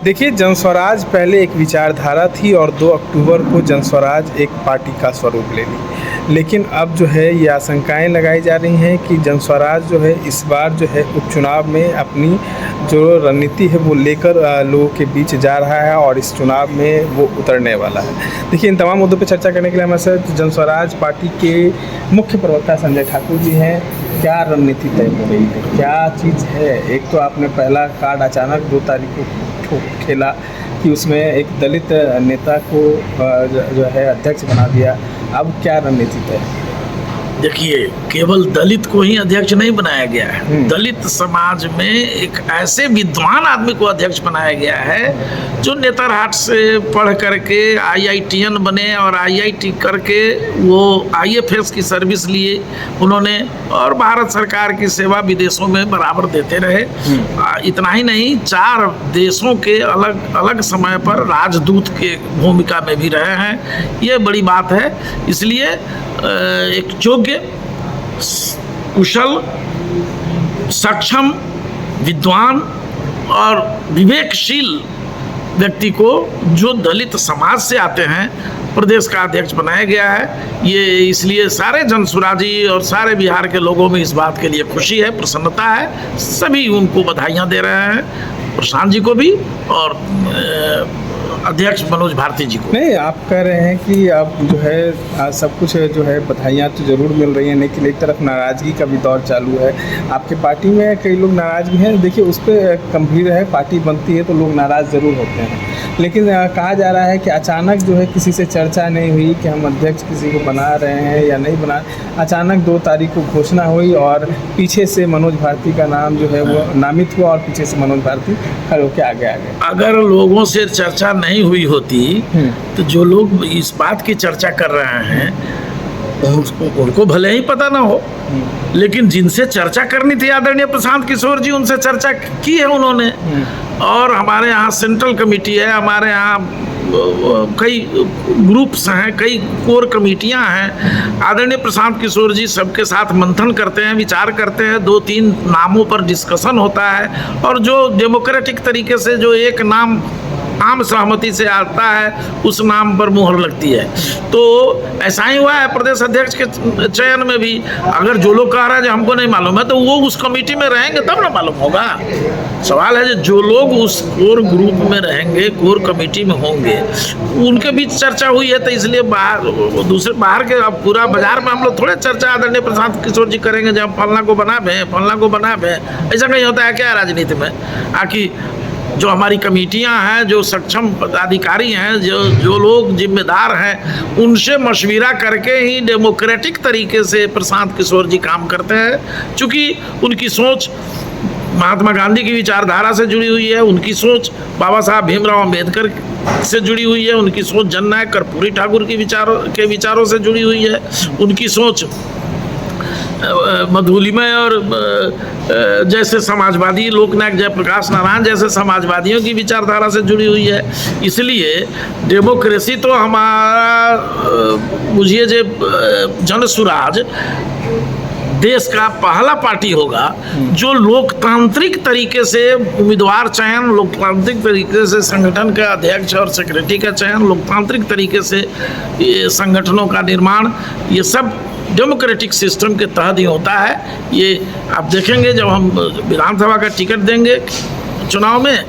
देखिए, जनस्वराज पहले एक विचारधारा थी और 2 अक्टूबर को जनस्वराज एक पार्टी का स्वरूप ले ली। लेकिन अब जो है ये आशंकाएँ लगाई जा रही हैं कि जनस्वराज जो है इस बार जो है उपचुनाव में अपनी जो रणनीति है वो लेकर लोगों के बीच जा रहा है और इस चुनाव में वो उतरने वाला है। देखिए, इन तमाम मुद्दों पर चर्चा करने के लिए हमारे साथ जनस्वराज पार्टी के मुख्य प्रवक्ता संजय ठाकुर जी हैं। क्या रणनीति तय हो रही है? क्या चीज़ है? एक तो आपने पहला कार्ड अचानक 2 तारीख को खेला कि उसमें एक दलित नेता को जो है अध्यक्ष बना दिया। अब क्या रणनीति है? देखिए, केवल दलित को ही अध्यक्ष नहीं बनाया गया है। दलित समाज में एक ऐसे विद्वान आदमी को अध्यक्ष बनाया गया है जो नेतरहाट से पढ़ करके IITN बने और IIT करके वो IFS की सर्विस लिए उन्होंने और भारत सरकार की सेवा विदेशों में बराबर देते रहे। इतना ही नहीं, 4 देशों के अलग अलग समय पर राजदूत के भूमिका में भी रहे हैं। ये बड़ी बात है। इसलिए एक योग्य, कुशल, सक्षम, विद्वान और विवेकशील व्यक्ति को जो दलित समाज से आते हैं प्रदेश का अध्यक्ष बनाया गया है। ये इसलिए सारे जनसुराजी और सारे बिहार के लोगों में इस बात के लिए खुशी है, प्रसन्नता है। सभी उनको बधाइयाँ दे रहे हैं, प्रशांत जी को भी और अध्यक्ष मनोज भारती जी को। नहीं, आप कह रहे हैं कि अब जो है सब कुछ जो है बधाइयाँ तो ज़रूर मिल रही हैं, लेकिन एक तरफ नाराज़गी का भी दौर चालू है। आपके पार्टी में कई लोग नाराज़ भी हैं। देखिए, उस पर गंभीर है, पार्टी बनती है तो लोग नाराज़ ज़रूर होते हैं, लेकिन कहा जा रहा है कि अचानक जो है किसी से चर्चा नहीं हुई कि हम अध्यक्ष किसी को बना रहे हैं या नहीं बना। अचानक 2 तारीख को घोषणा हुई और पीछे से मनोज भारती का नाम जो है वो नामित हुआ और पीछे से मनोज भारती खड़े होकर आगे आ गए। अगर लोगों से चर्चा नहीं हुई होती तो जो लोग इस बात की चर्चा कर रहे हैं उनको भले ही पता ना हो, लेकिन जिनसे चर्चा करनी थी आदरणीय प्रशांत किशोर जी, उनसे चर्चा की है उन्होंने। और हमारे यहाँ सेंट्रल कमेटी है, हमारे यहाँ कई ग्रुप्स हैं, कई कोर कमेटियां हैं। आदरणीय प्रशांत किशोर जी सबके साथ मंथन करते हैं, विचार करते हैं, 2-3 नामों पर डिस्कशन होता है और जो डेमोक्रेटिक तरीके से जो एक नाम आम सहमति से आता है उस नाम पर मुहर लगती है। तो ऐसा ही हुआ है प्रदेश अध्यक्ष के चयन में भी। अगर जो लोग कह रहे हैं जो हमको नहीं मालूम है तो वो उस कमेटी में रहेंगे तब ना मालूम होगा। सवाल है जो लोग उस कोर ग्रुप में रहेंगे, कोर कमेटी में होंगे, उनके बीच चर्चा हुई है। तो इसलिए बाहर के अब पूरा बाजार में हम लोग थोड़े चर्चा आदरणीय प्रशांत किशोर जी करेंगे जब फलना को बना भें। ऐसा कहीं होता है क्या राजनीति में? आखिर जो हमारी कमेटियां हैं, जो सक्षम पदाधिकारी हैं, जो लोग जिम्मेदार हैं, उनसे मशविरा करके ही डेमोक्रेटिक तरीके से प्रशांत किशोर जी काम करते हैं। चूँकि उनकी सोच महात्मा गांधी की विचारधारा से जुड़ी हुई है, उनकी सोच बाबा साहब भीमराव अम्बेडकर से जुड़ी हुई है, उनकी सोच जननायक कर्पूरी ठाकुर के विचारों से जुड़ी हुई है, उनकी सोच मधुलिमय और जैसे समाजवादी लोकनायक जयप्रकाश नारायण जैसे समाजवादियों की विचारधारा से जुड़ी हुई है। इसलिए डेमोक्रेसी तो हमारा बुझिए जे जनसुराज देश का पहला पार्टी होगा जो लोकतांत्रिक तरीके से उम्मीदवार चयन, लोकतांत्रिक तरीके से संगठन का अध्यक्ष और सेक्रेटरी का चयन, लोकतांत्रिक तरीके से संगठनों का निर्माण, ये सब डेमोक्रेटिक सिस्टम के तहत ही होता है। ये आप देखेंगे जब हम विधानसभा का टिकट देंगे चुनाव में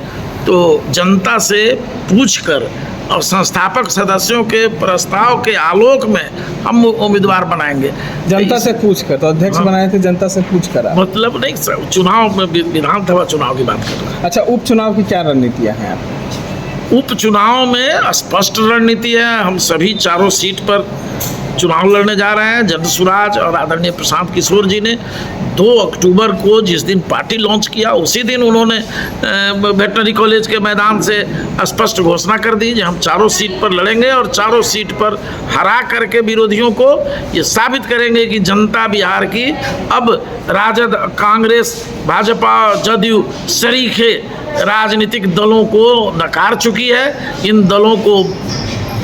तो जनता से पूछकर और संस्थापक सदस्यों के प्रस्ताव के आलोक में हम उम्मीदवार बनाएंगे। जनता से पूछकर तो अध्यक्ष बनाए थे, जनता से पूछकर मतलब नहीं सर, चुनाव में विधानसभा चुनाव की बात कर रहे हैं। अच्छा, उपचुनाव की क्या रणनीतियाँ हैं आप? उपचुनाव में स्पष्ट रणनीति है। हम सभी 4 सीट पर चुनाव लड़ने जा रहे हैं। जनसुराज और आदरणीय प्रशांत किशोर जी ने 2 अक्टूबर को जिस दिन पार्टी लॉन्च किया उसी दिन उन्होंने वेटनरी कॉलेज के मैदान से स्पष्ट घोषणा कर दी कि हम 4 सीट पर लड़ेंगे और 4 सीट पर हरा करके विरोधियों को ये साबित करेंगे कि जनता बिहार की अब राजद, कांग्रेस, भाजपा, जदयू शरीके राजनीतिक दलों को नकार चुकी है। इन दलों को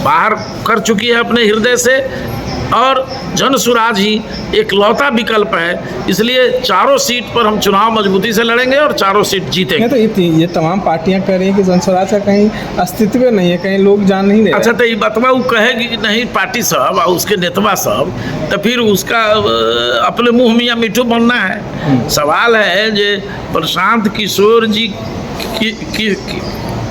बाहर कर चुकी है अपने हृदय से। और जन स्वराज ही एक लौता विकल्प है। इसलिए चारों सीट पर हम चुनाव मजबूती से लड़ेंगे और चारों सीट जीतेंगे। नहीं तो ये तमाम पार्टियां कह रही हैं कि जन स्वराज का कहीं अस्तित्व नहीं है, कहीं लोग जान नहीं दे रहे। अच्छा, तो ये बतवा वो कहेगी नहीं पार्टी साहब और उसके नेतवा साहब, तो फिर उसका अपने मुंह मियाँ मिठू बनना है। सवाल है जे प्रशांत किशोर जी की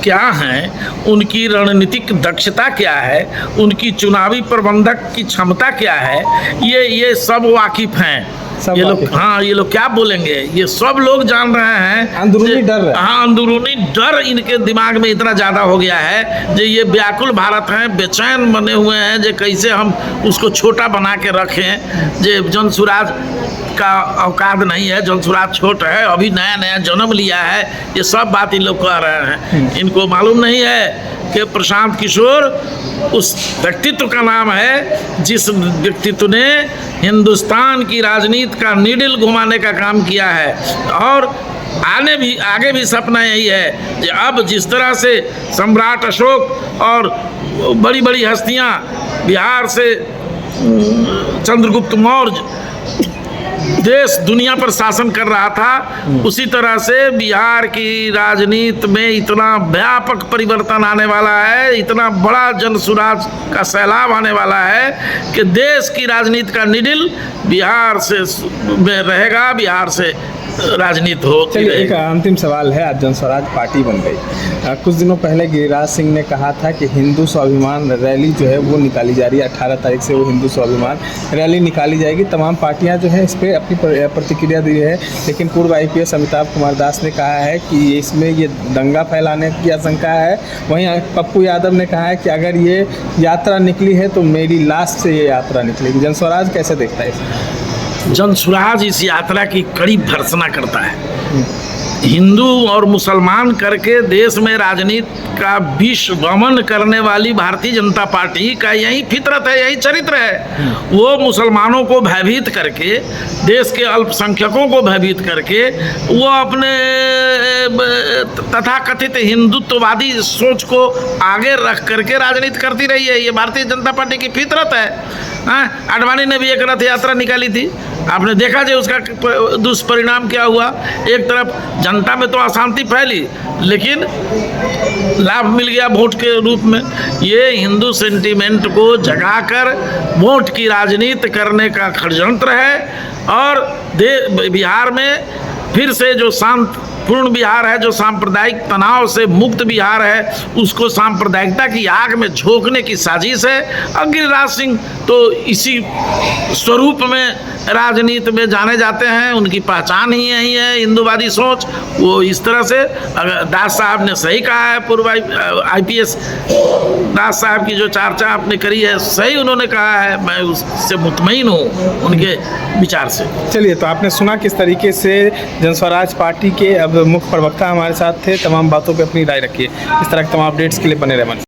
क्या हैं, उनकी रणनीतिक दक्षता क्या है, उनकी चुनावी प्रबंधक की क्षमता क्या है, ये सब वाकिफ हैं। ये लोग, हाँ, ये लोग क्या बोलेंगे, ये सब लोग जान रहे हैं। अंदरूनी डर है। हाँ, अंदरूनी डर इनके दिमाग में इतना ज़्यादा हो गया है जो ये व्याकुल भारत हैं, बेचैन बने हुए हैं जो कैसे हम उसको छोटा बना के रखें। जो जन स्वराज का औकात नहीं है, जन स्वराज छोट है, अभी नया नया जन्म लिया है, ये सब बात इन लोग कह रहे हैं। इनको मालूम नहीं है कि प्रशांत किशोर उस व्यक्तित्व का नाम है जिस व्यक्तित्व ने हिंदुस्तान की राजनीति का नीडल घुमाने का काम किया है। और आगे भी सपना यही है कि अब जिस तरह से सम्राट अशोक और बड़ी बड़ी हस्तियां बिहार से चंद्रगुप्त मौर्य देश दुनिया पर शासन कर रहा था, उसी तरह से बिहार की राजनीति में इतना व्यापक परिवर्तन आने वाला है, इतना बड़ा जन स्वराज का सैलाब आने वाला है कि देश की राजनीति का निडिल बिहार से में रहेगा, बिहार से राजनीति होती चलिए, रहेगी। एक अंतिम सवाल है। आज जन स्वराज पार्टी बन गई। कुछ दिनों पहले गिरिराज सिंह ने कहा था कि हिंदू स्वाभिमान रैली जो है वो निकाली जा रही है। 18 तारीख से वो हिंदू स्वाभिमान रैली निकाली जाएगी। तमाम पार्टियां जो है इस पर अपनी प्रतिक्रिया दी है, लेकिन पूर्व IPS अमिताभ कुमार दास ने कहा है कि इसमें ये दंगा फैलाने की आशंका है। वहीं पप्पू यादव ने कहा है कि अगर ये यात्रा निकली है तो मेरी लाश से ये यात्रा निकलेगी। जन स्वराज कैसे देखता है इसे? जन स्वराज इस यात्रा की कड़ी भर्त्सना करता है। हिंदू और मुसलमान करके देश में राजनीति का विष वमन करने वाली भारतीय जनता पार्टी का यही फितरत है, यही चरित्र है। वो मुसलमानों को भयभीत करके, देश के अल्पसंख्यकों को भयभीत करके, वो अपने तथाकथित हिंदुत्ववादी सोच को आगे रख करके राजनीति करती रही है। ये भारतीय जनता पार्टी की फितरत है। आडवाणी ने भी एक रथ यात्रा निकाली थी, आपने देखा जो उसका दुष्परिणाम क्या हुआ। एक तरफ जनता में तो अशांति फैली, लेकिन लाभ मिल गया वोट के रूप में। ये हिंदू सेंटीमेंट को जगाकर वोट की राजनीति करने का षड्यंत्र है। और बिहार में फिर से जो शांतिपूर्ण बिहार है, जो सांप्रदायिक तनाव से मुक्त बिहार है, उसको सांप्रदायिकता की आग में झोंकने की साजिश है। और गिरिराज सिंह तो इसी स्वरूप में राजनीति में जाने जाते हैं, उनकी पहचान ही यही है हिंदूवादी सोच। वो इस तरह से, अगर दास साहब ने सही कहा है, पूर्व IPS दास साहब की जो चर्चा आपने करी है, सही उन्होंने कहा है, मैं उससे मुतमईन हूँ उनके विचार से। चलिए, तो आपने सुना किस तरीके से जन स्वराज पार्टी के अब मुख्य प्रवक्ता हमारे साथ थे। तमाम बातों पे अपनी राय रखिए। इस तरह के तमाम अपडेट्स के लिए बने रहें।